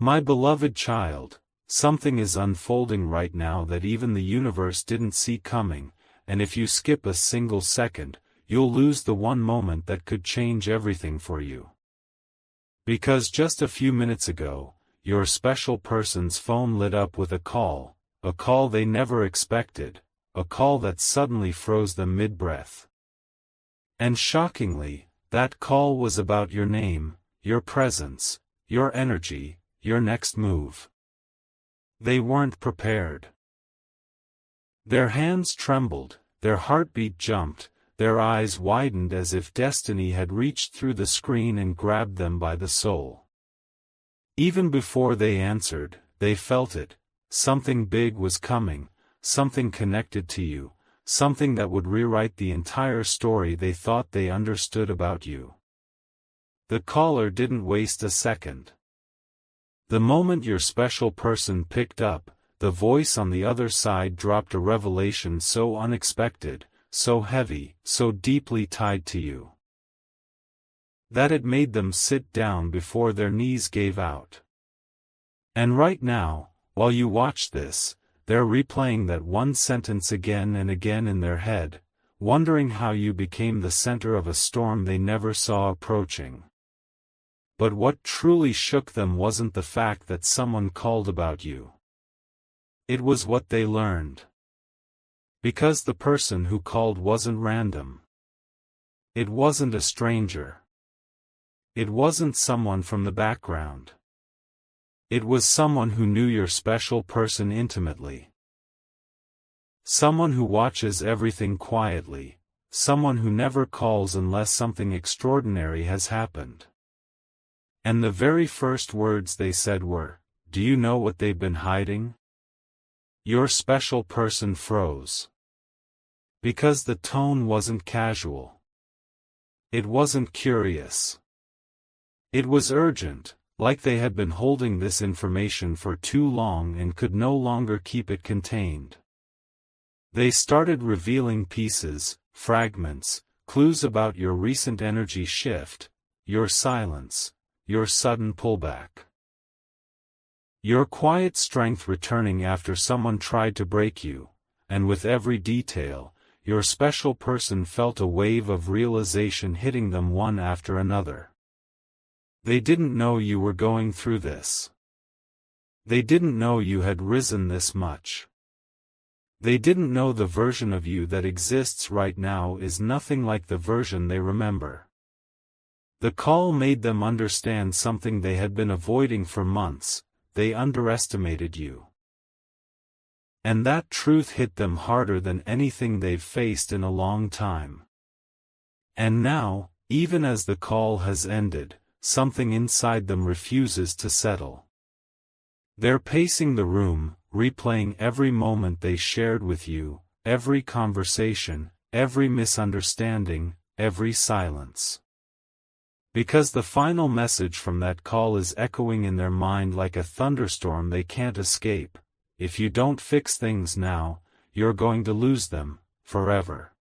My beloved child, something is unfolding right now that even the universe didn't see coming, and if you skip a single second, you'll lose the one moment that could change everything for you. Because just a few minutes ago, your special person's phone lit up with a call they never expected, a call that suddenly froze them mid-breath. And shockingly, that call was about your name, your presence, your energy, your next move. They weren't prepared. Their hands trembled, their heartbeat jumped, their eyes widened as if destiny had reached through the screen and grabbed them by the soul. Even before they answered, they felt it. Something big was coming, something connected to you, something that would rewrite the entire story they thought they understood about you. The caller didn't waste a second. The moment your special person picked up, the voice on the other side dropped a revelation so unexpected, so heavy, so deeply tied to you, that it made them sit down before their knees gave out. And right now, while you watch this, they're replaying that one sentence again and again in their head, wondering how you became the center of a storm they never saw approaching. But what truly shook them wasn't the fact that someone called about you. It was what they learned. Because the person who called wasn't random. It wasn't a stranger. It wasn't someone from the background. It was someone who knew your special person intimately. Someone who watches everything quietly, someone who never calls unless something extraordinary has happened. And the very first words they said were, "Do you know what they've been hiding?" Your special person froze. Because the tone wasn't casual. It wasn't curious. It was urgent, like they had been holding this information for too long and could no longer keep it contained. They started revealing pieces, fragments, clues about your recent energy shift, your silence, your sudden pullback. Your quiet strength returning after someone tried to break you, and with every detail, your special person felt a wave of realization hitting them one after another. They didn't know you were going through this. They didn't know you had risen this much. They didn't know the version of you that exists right now is nothing like the version they remember. The call made them understand something they had been avoiding for months: they underestimated you. And that truth hit them harder than anything they've faced in a long time. And now, even as the call has ended, something inside them refuses to settle. They're pacing the room, replaying every moment they shared with you, every conversation, every misunderstanding, every silence. Because the final message from that call is echoing in their mind like a thunderstorm they can't escape: if you don't fix things now, you're going to lose them, forever.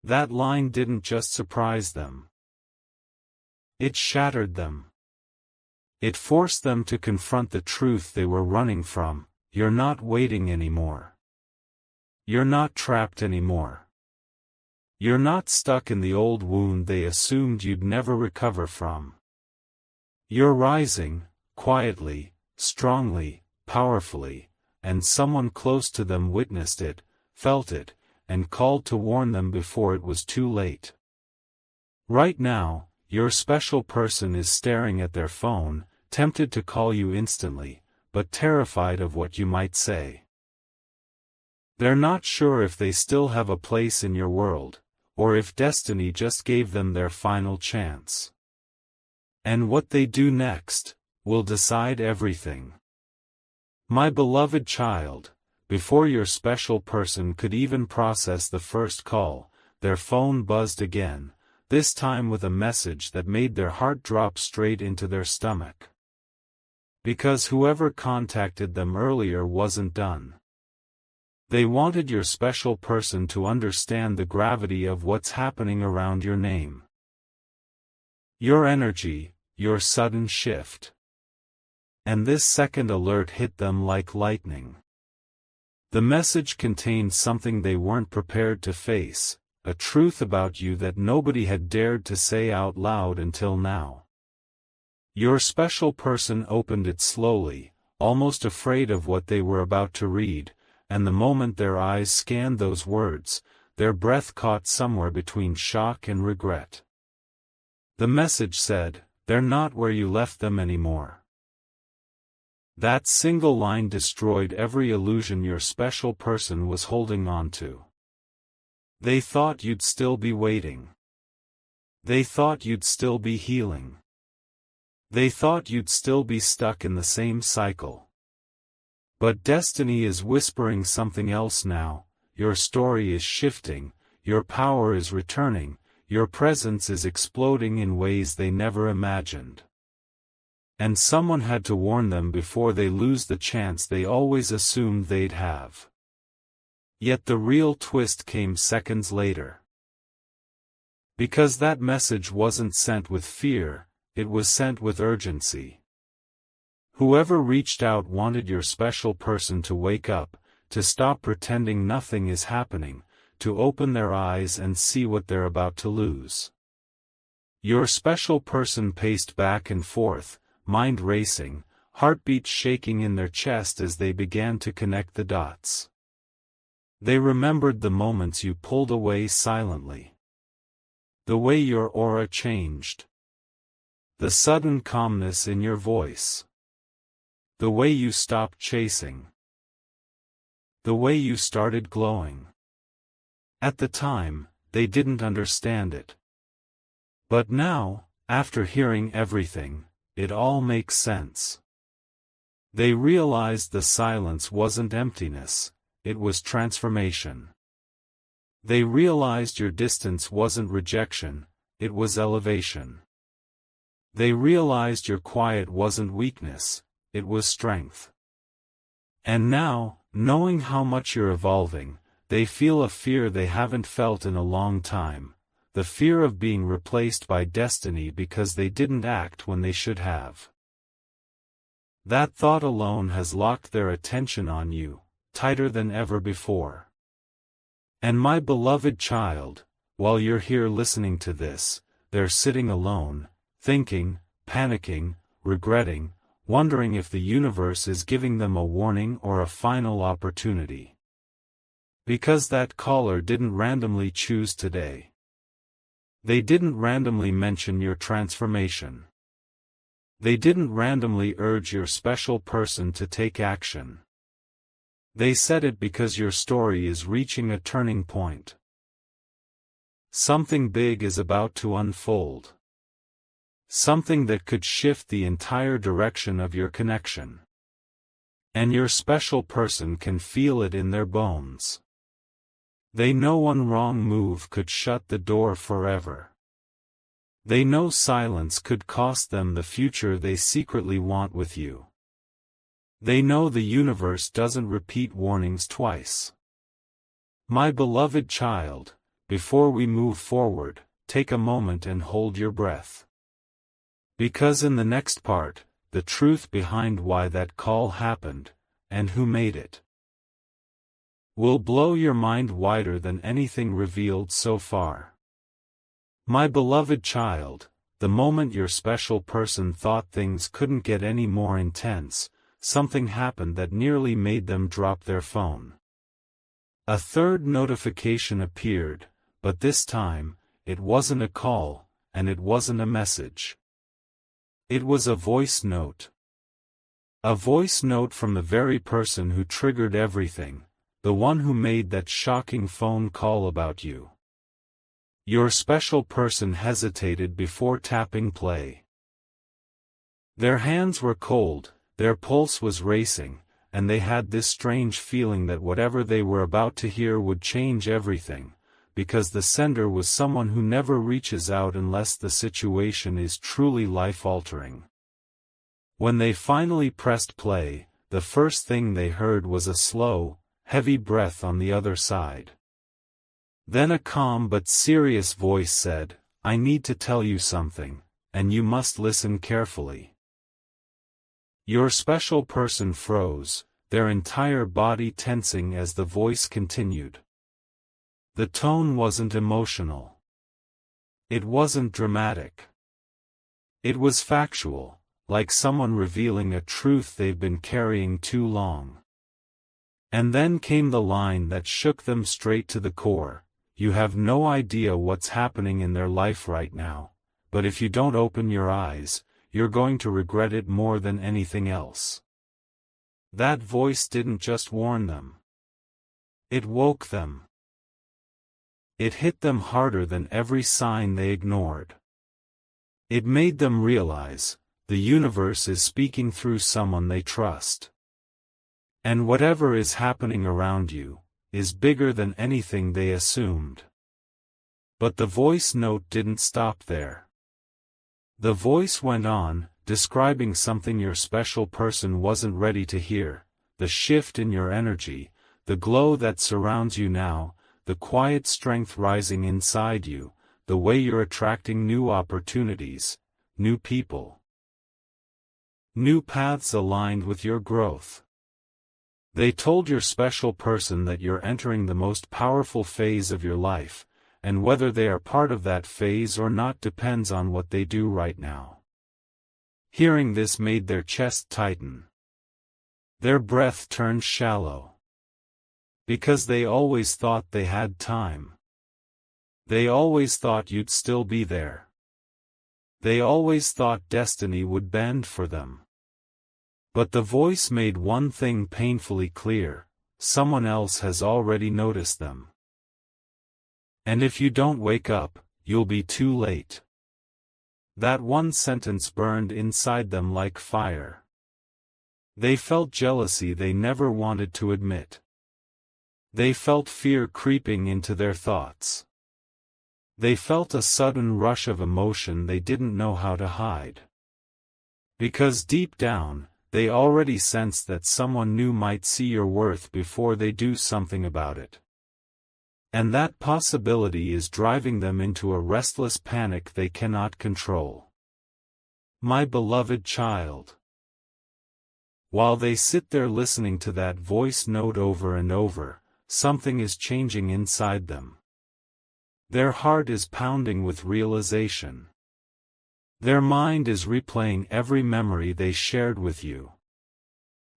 That line didn't just surprise them. It shattered them. It forced them to confront the truth they were running from: you're not waiting anymore. You're not trapped anymore. You're not stuck in the old wound they assumed you'd never recover from. You're rising, quietly, strongly, powerfully, and someone close to them witnessed it, felt it, and called to warn them before it was too late. Right now, your special person is staring at their phone, tempted to call you instantly, but terrified of what you might say. They're not sure if they still have a place in your world, or if destiny just gave them their final chance. And what they do next will decide everything. My beloved child, before your special person could even process the first call, their phone buzzed again, this time with a message that made their heart drop straight into their stomach. Because whoever contacted them earlier wasn't done. They wanted your special person to understand the gravity of what's happening around your name. Your energy, your sudden shift. And this second alert hit them like lightning. The message contained something they weren't prepared to face, a truth about you that nobody had dared to say out loud until now. Your special person opened it slowly, almost afraid of what they were about to read, and the moment their eyes scanned those words, their breath caught somewhere between shock and regret. The message said, "They're not where you left them anymore." That single line destroyed every illusion your special person was holding on to. They thought you'd still be waiting. They thought you'd still be healing. They thought you'd still be stuck in the same cycle. But destiny is whispering something else now. Your story is shifting, your power is returning, your presence is exploding in ways they never imagined. And someone had to warn them before they lose the chance they always assumed they'd have. Yet the real twist came seconds later. Because that message wasn't sent with fear, it was sent with urgency. Whoever reached out wanted your special person to wake up, to stop pretending nothing is happening, to open their eyes and see what they're about to lose. Your special person paced back and forth, mind racing, heartbeats shaking in their chest as they began to connect the dots. They remembered the moments you pulled away silently. The way your aura changed. The sudden calmness in your voice. The way you stopped chasing. The way you started glowing. At the time, they didn't understand it. But now, after hearing everything, it all makes sense. They realized the silence wasn't emptiness, it was transformation. They realized your distance wasn't rejection, it was elevation. They realized your quiet wasn't weakness, it was strength. And now, knowing how much you're evolving, they feel a fear they haven't felt in a long time, the fear of being replaced by destiny because they didn't act when they should have. That thought alone has locked their attention on you, tighter than ever before. And my beloved child, while you're here listening to this, they're sitting alone, thinking, panicking, regretting, wondering if the universe is giving them a warning or a final opportunity. Because that caller didn't randomly choose today. They didn't randomly mention your transformation. They didn't randomly urge your special person to take action. They said it because your story is reaching a turning point. Something big is about to unfold. Something that could shift the entire direction of your connection. And your special person can feel it in their bones. They know one wrong move could shut the door forever. They know silence could cost them the future they secretly want with you. They know the universe doesn't repeat warnings twice. My beloved child, before we move forward, take a moment and hold your breath. Because in the next part, the truth behind why that call happened, and who made it, will blow your mind wider than anything revealed so far. My beloved child, the moment your special person thought things couldn't get any more intense, something happened that nearly made them drop their phone. A third notification appeared, but this time, it wasn't a call, and it wasn't a message. It was a voice note. A voice note from the very person who triggered everything, the one who made that shocking phone call about you. Your special person hesitated before tapping play. Their hands were cold, their pulse was racing, and they had this strange feeling that whatever they were about to hear would change everything, because the sender was someone who never reaches out unless the situation is truly life-altering. When they finally pressed play, the first thing they heard was a slow, heavy breath on the other side. Then a calm but serious voice said, "I need to tell you something, and you must listen carefully." Your special person froze, their entire body tensing as the voice continued. The tone wasn't emotional. It wasn't dramatic. It was factual, like someone revealing a truth they've been carrying too long. And then came the line that shook them straight to the core: you have no idea what's happening in their life right now, but if you don't open your eyes, you're going to regret it more than anything else. That voice didn't just warn them. It woke them. It hit them harder than every sign they ignored. It made them realize, the universe is speaking through someone they trust. And whatever is happening around you, is bigger than anything they assumed. But the voice note didn't stop there. The voice went on, describing something your special person wasn't ready to hear: the shift in your energy, the glow that surrounds you now, the quiet strength rising inside you, the way you're attracting new opportunities, new people, new paths aligned with your growth. They told your special person that you're entering the most powerful phase of your life, and whether they are part of that phase or not depends on what they do right now. Hearing this made their chest tighten. Their breath turned shallow. Because they always thought they had time. They always thought you'd still be there. They always thought destiny would bend for them. But the voice made one thing painfully clear: someone else has already noticed them. And if you don't wake up, you'll be too late. That one sentence burned inside them like fire. They felt jealousy they never wanted to admit. They felt fear creeping into their thoughts. They felt a sudden rush of emotion they didn't know how to hide. Because deep down, they already sensed that someone new might see your worth before they do something about it. And that possibility is driving them into a restless panic they cannot control. My beloved child. While they sit there listening to that voice note over and over, something is changing inside them. Their heart is pounding with realization. Their mind is replaying every memory they shared with you.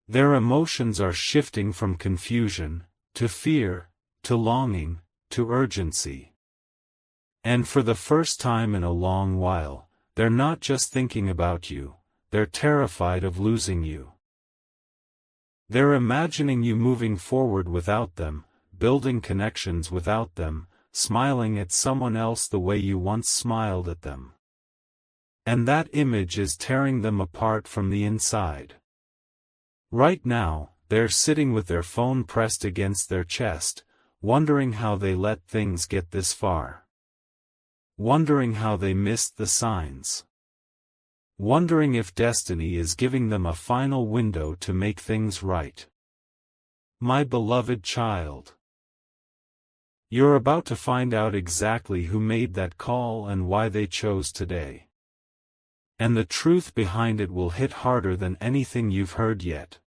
Their emotions are shifting from confusion, to fear, to longing, to urgency. And for the first time in a long while, they're not just thinking about you, they're terrified of losing you. They're imagining you moving forward without them, building connections without them, smiling at someone else the way you once smiled at them. And that image is tearing them apart from the inside. Right now, they're sitting with their phone pressed against their chest, wondering how they let things get this far. Wondering how they missed the signs. Wondering if destiny is giving them a final window to make things right. My beloved child. You're about to find out exactly who made that call and why they chose today. And the truth behind it will hit harder than anything you've heard yet.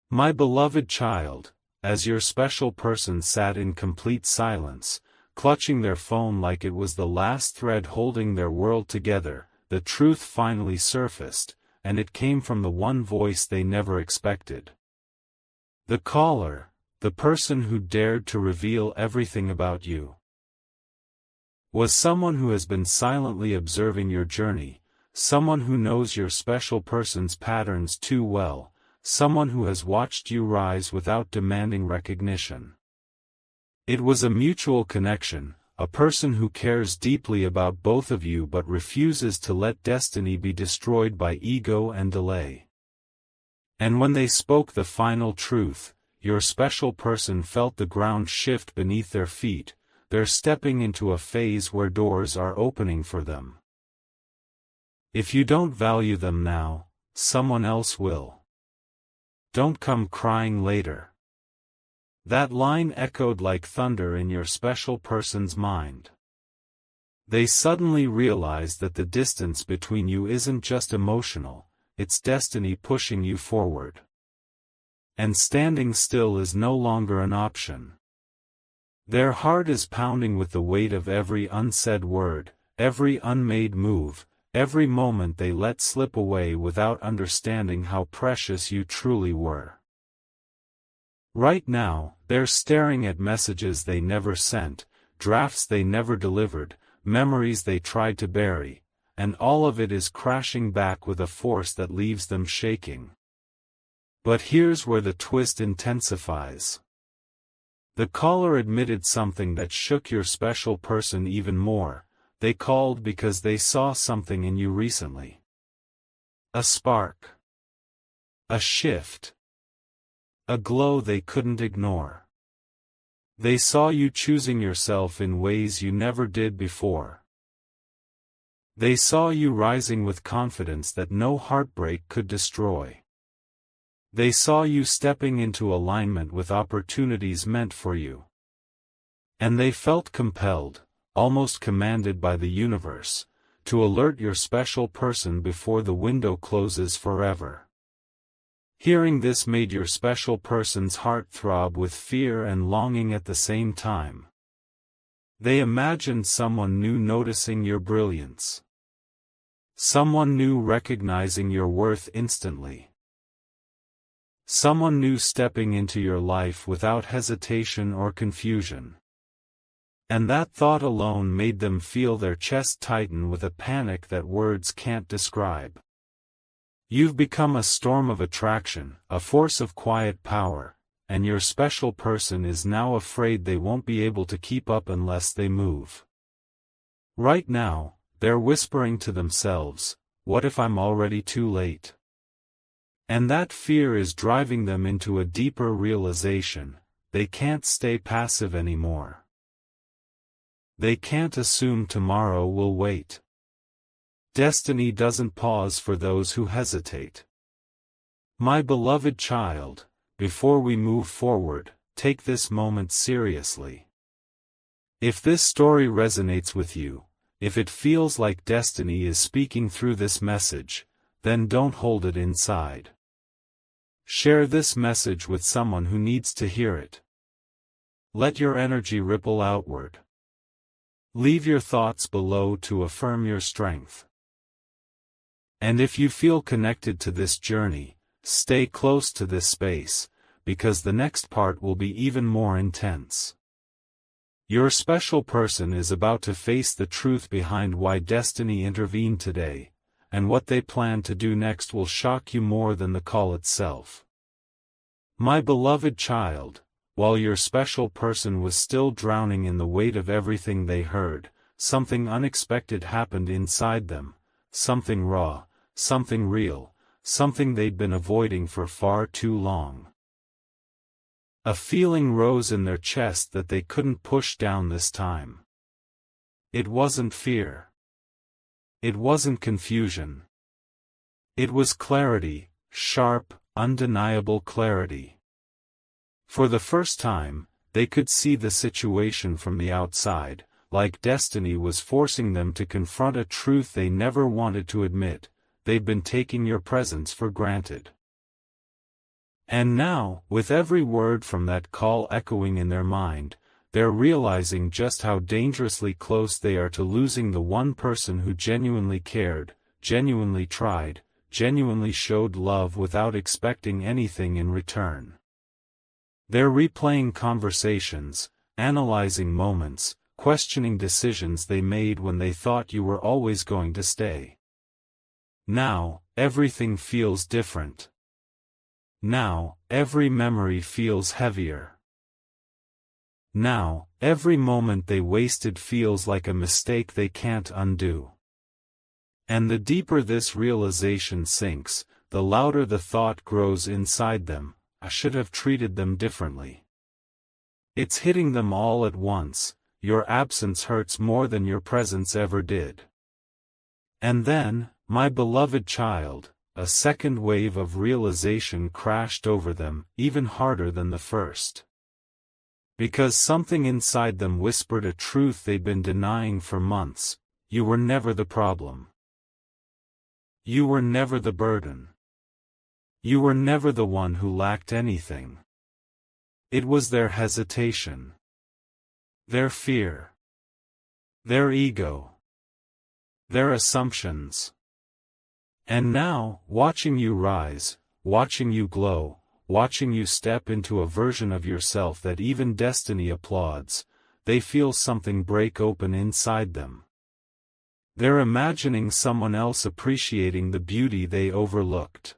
My beloved child, as your special person sat in complete silence, clutching their phone like it was the last thread holding their world together, the truth finally surfaced, and it came from the one voice they never expected. The caller, the person who dared to reveal everything about you, was someone who has been silently observing your journey, someone who knows your special person's patterns too well, someone who has watched you rise without demanding recognition. It was a mutual connection, a person who cares deeply about both of you but refuses to let destiny be destroyed by ego and delay. And when they spoke the final truth, your special person felt the ground shift beneath their feet. They're stepping into a phase where doors are opening for them. If you don't value them now, someone else will. Don't come crying later. That line echoed like thunder in your special person's mind. They suddenly realized that the distance between you isn't just emotional, it's destiny pushing you forward. And standing still is no longer an option. Their heart is pounding with the weight of every unsaid word, every unmade move, every moment they let slip away without understanding how precious you truly were. Right now, they're staring at messages they never sent, drafts they never delivered, memories they tried to bury, and all of it is crashing back with a force that leaves them shaking. But here's where the twist intensifies. The caller admitted something that shook your special person even more. They called because they saw something in you recently. A spark. A shift. A glow they couldn't ignore. They saw you choosing yourself in ways you never did before. They saw you rising with confidence that no heartbreak could destroy. They saw you stepping into alignment with opportunities meant for you. And they felt compelled, almost commanded by the universe, to alert your special person before the window closes forever. Hearing this made your special person's heart throb with fear and longing at the same time. They imagined someone new noticing your brilliance. Someone new recognizing your worth instantly. Someone new stepping into your life without hesitation or confusion. And that thought alone made them feel their chest tighten with a panic that words can't describe. You've become a storm of attraction, a force of quiet power, and your special person is now afraid they won't be able to keep up unless they move. Right now, they're whispering to themselves, "What if I'm already too late?" And that fear is driving them into a deeper realization: they can't stay passive anymore. They can't assume tomorrow will wait. Destiny doesn't pause for those who hesitate. My beloved child, before we move forward, take this moment seriously. If this story resonates with you, if it feels like destiny is speaking through this message, then don't hold it inside. Share this message with someone who needs to hear it. Let your energy ripple outward. Leave your thoughts below to affirm your strength. And if you feel connected to this journey, stay close to this space, because the next part will be even more intense. Your special person is about to face the truth behind why destiny intervened today, and what they plan to do next will shock you more than the call itself. My beloved child, while your special person was still drowning in the weight of everything they heard, something unexpected happened inside them, something raw, something real, something they'd been avoiding for far too long. A feeling rose in their chest that they couldn't push down this time. It wasn't fear. It wasn't confusion. It was clarity, sharp, undeniable clarity. For the first time, they could see the situation from the outside, like destiny was forcing them to confront a truth they never wanted to admit: they'd been taking your presence for granted. And now, with every word from that call echoing in their mind, they're realizing just how dangerously close they are to losing the one person who genuinely cared, genuinely tried, genuinely showed love without expecting anything in return. They're replaying conversations, analyzing moments, questioning decisions they made when they thought you were always going to stay. Now, everything feels different. Now, every memory feels heavier. Now, every moment they wasted feels like a mistake they can't undo. And the deeper this realization sinks, the louder the thought grows inside them: I should have treated them differently. It's hitting them all at once: your absence hurts more than your presence ever did. And then, my beloved child, a second wave of realization crashed over them, even harder than the first. Because something inside them whispered a truth they'd been denying for months: you were never the problem. You were never the burden. You were never the one who lacked anything. It was their hesitation, their fear, their ego, their assumptions. And now, watching you rise, watching you glow, watching you step into a version of yourself that even destiny applauds, they feel something break open inside them. They're imagining someone else appreciating the beauty they overlooked.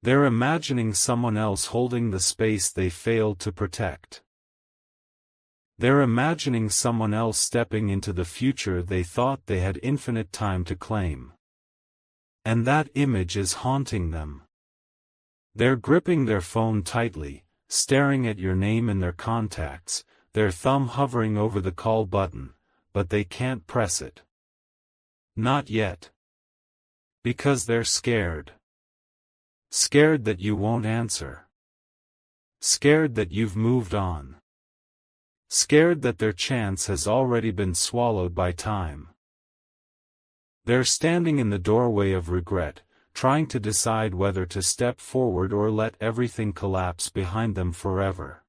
They're imagining someone else holding the space they failed to protect. They're imagining someone else stepping into the future they thought they had infinite time to claim. And that image is haunting them. They're gripping their phone tightly, staring at your name in their contacts, their thumb hovering over the call button, but they can't press it. Not yet. Because they're scared. Scared that you won't answer. Scared that you've moved on. Scared that their chance has already been swallowed by time. They're standing in the doorway of regret, trying to decide whether to step forward or let everything collapse behind them forever.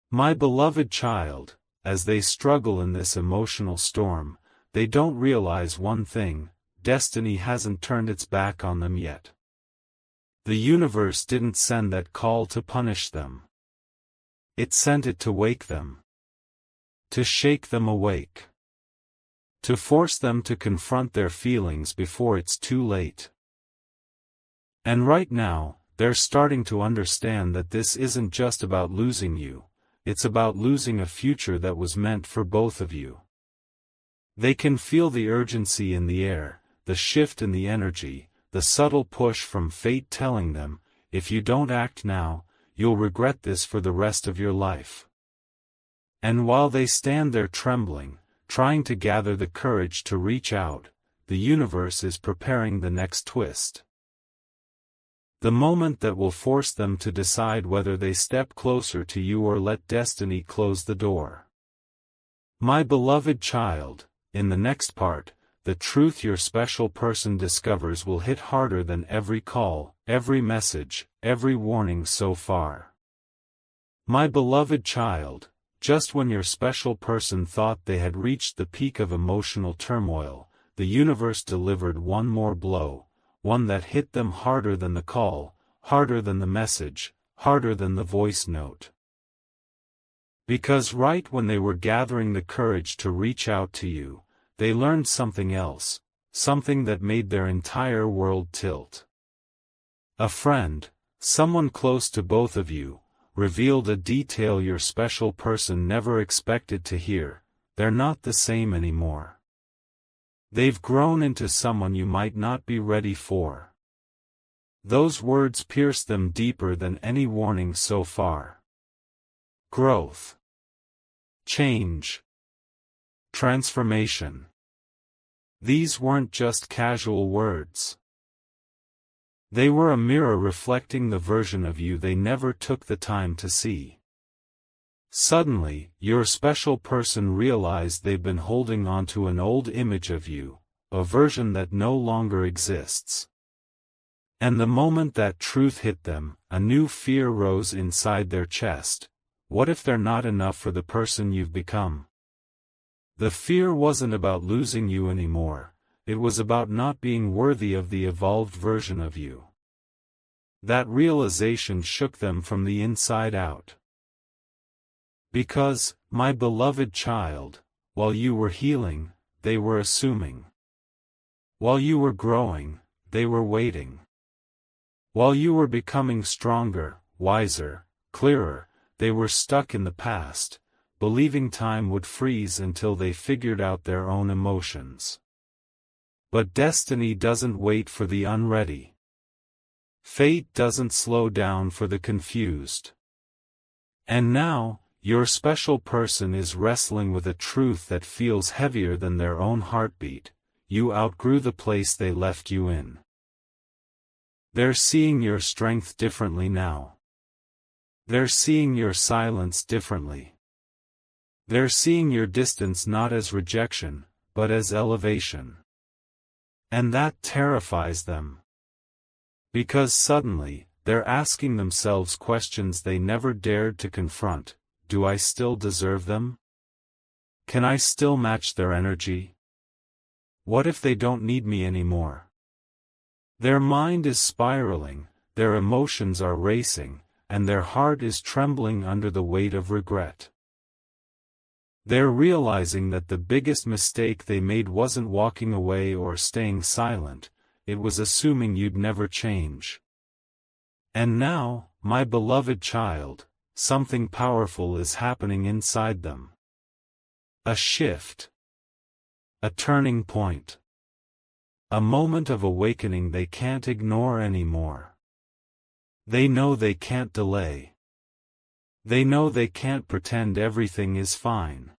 My beloved child, as they struggle in this emotional storm, they don't realize one thing: destiny hasn't turned its back on them yet. The universe didn't send that call to punish them. It sent it to wake them. To shake them awake. To force them to confront their feelings before it's too late. And right now, they're starting to understand that this isn't just about losing you, it's about losing a future that was meant for both of you. They can feel the urgency in the air, the shift in the energy, the subtle push from fate telling them, if you don't act now, you'll regret this for the rest of your life. And while they stand there trembling, trying to gather the courage to reach out, the universe is preparing the next twist. The moment that will force them to decide whether they step closer to you or let destiny close the door. My beloved child, in the next part, the truth your special person discovers will hit harder than every call, every message, every warning so far. My beloved child, just when your special person thought they had reached the peak of emotional turmoil, the universe delivered one more blow, one that hit them harder than the call, harder than the message, harder than the voice note. Because right when they were gathering the courage to reach out to you, they learned something else, something that made their entire world tilt. A friend, someone close to both of you, revealed a detail your special person never expected to hear: they're not the same anymore. They've grown into someone you might not be ready for. Those words pierced them deeper than any warning so far. Growth. Change. Transformation. These weren't just casual words. They were a mirror reflecting the version of you they never took the time to see. Suddenly, your special person realized they've been holding on to an old image of you, a version that no longer exists. And the moment that truth hit them, a new fear rose inside their chest. What if they're not enough for the person you've become? The fear wasn't about losing you anymore, it was about not being worthy of the evolved version of you. That realization shook them from the inside out. Because, my beloved child, while you were healing, they were assuming. While you were growing, they were waiting. While you were becoming stronger, wiser, clearer, they were stuck in the past, believing time would freeze until they figured out their own emotions. But destiny doesn't wait for the unready. Fate doesn't slow down for the confused. And now, your special person is wrestling with a truth that feels heavier than their own heartbeat: you outgrew the place they left you in. They're seeing your strength differently now. They're seeing your silence differently. They're seeing your distance not as rejection, but as elevation. And that terrifies them. Because suddenly, they're asking themselves questions they never dared to confront. Do I still deserve them? Can I still match their energy? What if they don't need me anymore? Their mind is spiraling, their emotions are racing, and their heart is trembling under the weight of regret. They're realizing that the biggest mistake they made wasn't walking away or staying silent, it was assuming you'd never change. And now, my beloved child, something powerful is happening inside them. A shift. A turning point. A moment of awakening they can't ignore anymore. They know they can't delay. They know they can't pretend everything is fine.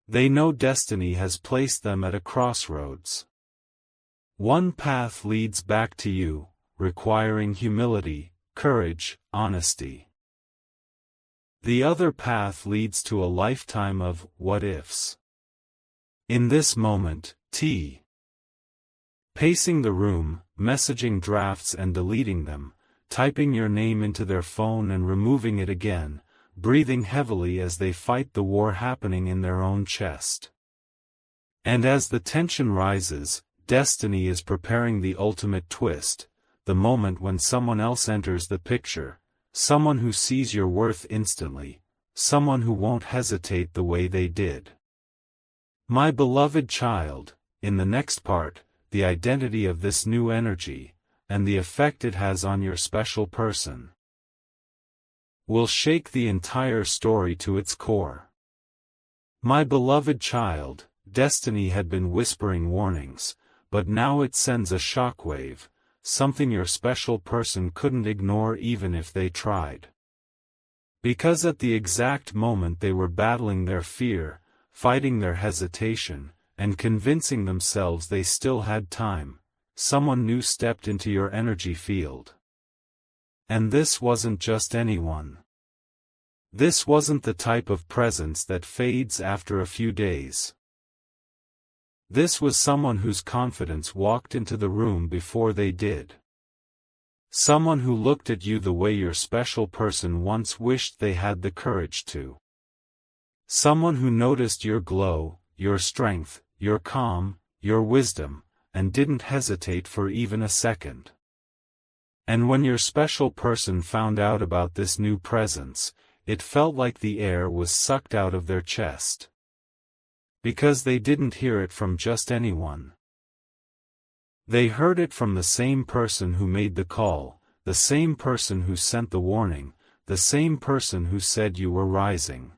They know destiny has placed them at a crossroads. One path leads back to you, requiring humility, courage, honesty. The other path leads to a lifetime of what-ifs. In this moment, pacing the room, messaging drafts and deleting them, typing your name into their phone and removing it again, breathing heavily as they fight the war happening in their own chest. And as the tension rises, destiny is preparing the ultimate twist, the moment when someone else enters the picture, someone who sees your worth instantly, someone who won't hesitate the way they did. My beloved child, in the next part, the identity of this new energy, and the effect it has on your special person, will shake the entire story to its core. My beloved child, destiny had been whispering warnings, but now it sends a shockwave, something your special person couldn't ignore even if they tried. Because at the exact moment they were battling their fear, fighting their hesitation, and convincing themselves they still had time, someone new stepped into your energy field. And this wasn't just anyone. This wasn't the type of presence that fades after a few days. This was someone whose confidence walked into the room before they did. Someone who looked at you the way your special person once wished they had the courage to. Someone who noticed your glow, your strength, your calm, your wisdom, and didn't hesitate for even a second. And when your special person found out about this new presence, it felt like the air was sucked out of their chest. Because they didn't hear it from just anyone. They heard it from the same person who made the call, the same person who sent the warning, the same person who said you were rising.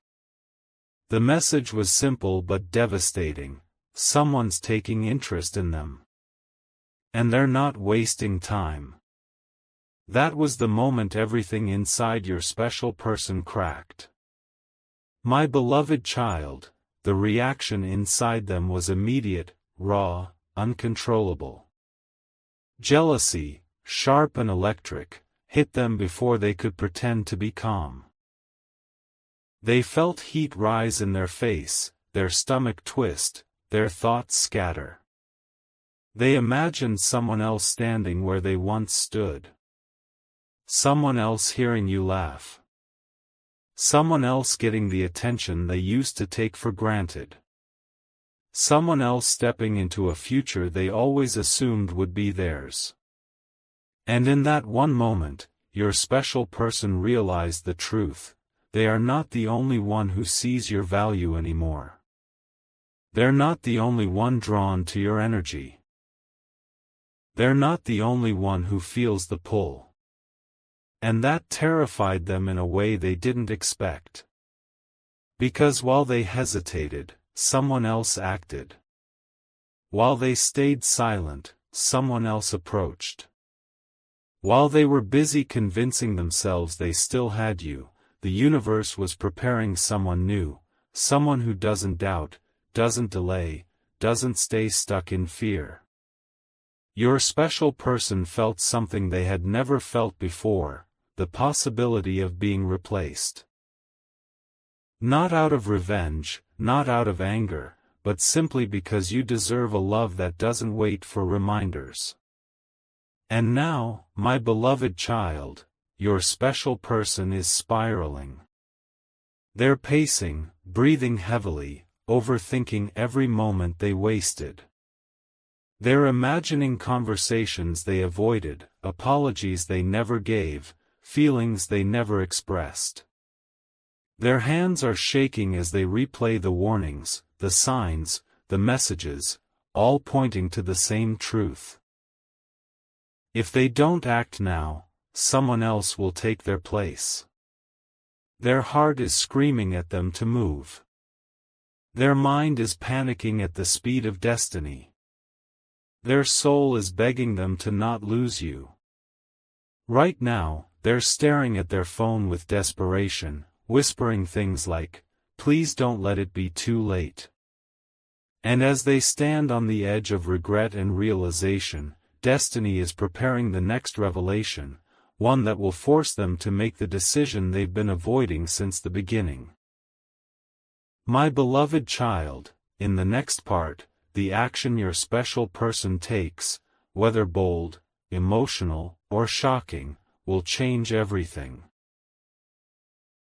The message was simple but devastating: someone's taking interest in them. And they're not wasting time. That was the moment everything inside your special person cracked. My beloved child, the reaction inside them was immediate, raw, uncontrollable. Jealousy, sharp and electric, hit them before they could pretend to be calm. They felt heat rise in their face, their stomach twist, their thoughts scatter. They imagined someone else standing where they once stood. Someone else hearing you laugh. Someone else getting the attention they used to take for granted. Someone else stepping into a future they always assumed would be theirs. And in that one moment, your special person realized the truth: they are not the only one who sees your value anymore. They're not the only one drawn to your energy. They're not the only one who feels the pull. And that terrified them in a way they didn't expect. Because while they hesitated, someone else acted. While they stayed silent, someone else approached. While they were busy convincing themselves they still had you, the universe was preparing someone new, someone who doesn't doubt, doesn't delay, doesn't stay stuck in fear. Your special person felt something they had never felt before: the possibility of being replaced. Not out of revenge, not out of anger, but simply because you deserve a love that doesn't wait for reminders. And now, my beloved child, your special person is spiraling. They're pacing, breathing heavily, overthinking every moment they wasted. They're imagining conversations they avoided, apologies they never gave, feelings they never expressed. Their hands are shaking as they replay the warnings, the signs, the messages, all pointing to the same truth. If they don't act now, someone else will take their place. Their heart is screaming at them to move. Their mind is panicking at the speed of destiny. Their soul is begging them to not lose you. Right now, they're staring at their phone with desperation, whispering things like, "Please don't let it be too late." And as they stand on the edge of regret and realization, destiny is preparing the next revelation, one that will force them to make the decision they've been avoiding since the beginning. My beloved child, in the next part, the action your special person takes, whether bold, emotional, or shocking, will change everything.